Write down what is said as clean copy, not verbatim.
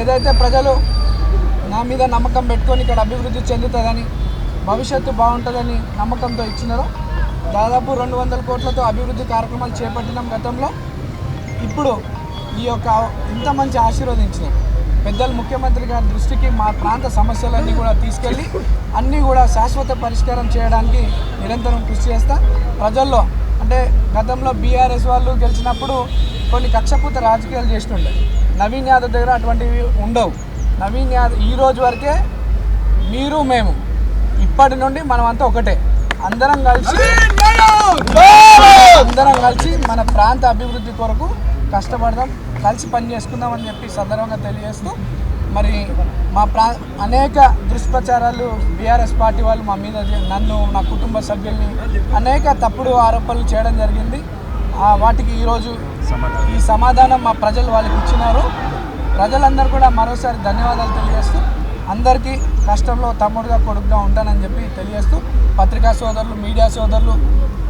ఏదైతే ప్రజలు నా మీద నమ్మకం పెట్టుకొని ఇక్కడ అభివృద్ధి చెందుతుందని, భవిష్యత్తు బాగుంటుందని నమ్మకంతో ఇచ్చినారో దాదాపు 200 కోట్లతో అభివృద్ధి కార్యక్రమాలు చేపట్టినాం గతంలో. ఇప్పుడు ఈ యొక్క ఇంత మంచి ఆశీర్వదించినారు పెద్దలు ముఖ్యమంత్రి గారి దృష్టికి మా ప్రాంత సమస్యలన్నీ కూడా తీసుకెళ్ళి అన్నీ కూడా శాశ్వత పరిష్కారం చేయడానికి నిరంతరం కృషి చేస్తా. ప్రజల్లో అంటే గతంలో బీఆర్ఎస్ వాళ్ళు గెలిచినప్పుడు కొన్ని కక్షపూత రాజకీయాలు చేస్తుండే, నవీన్ యాదవ్ దగ్గర అటువంటివి ఉండవు. నవీన్ యాదవ్ ఈ రోజు వరకే మీరు మేము ఇప్పటి నుండి మనం అంతా ఒకటే, అందరం కలిసి మన ప్రాంత అభివృద్ధి కొరకు కష్టపడదాం, కలిసి పని చేసుకుందామని చెప్పి సందర్భంగా తెలియజేస్తూ, మరి మా అనేక దుష్ప్రచారాలు బీఆర్ఎస్ పార్టీ వాళ్ళు మా మీద నన్ను నా కుటుంబ సభ్యుల్ని అనేక తప్పుడు ఆరోపణలు చేయడం జరిగింది. వాటికి ఈరోజు ఈ సమాధానం మా ప్రజలు వాళ్ళకి ఇచ్చినారు. ప్రజలందరూ కూడా మరోసారి ధన్యవాదాలు తెలియజేస్తూ, అందరికీ కష్టంలో తమ్ముడుగా కొడుకుగా ఉంటానని చెప్పి తెలియజేస్తూ, పత్రికా సోదరులు, మీడియా సోదరులు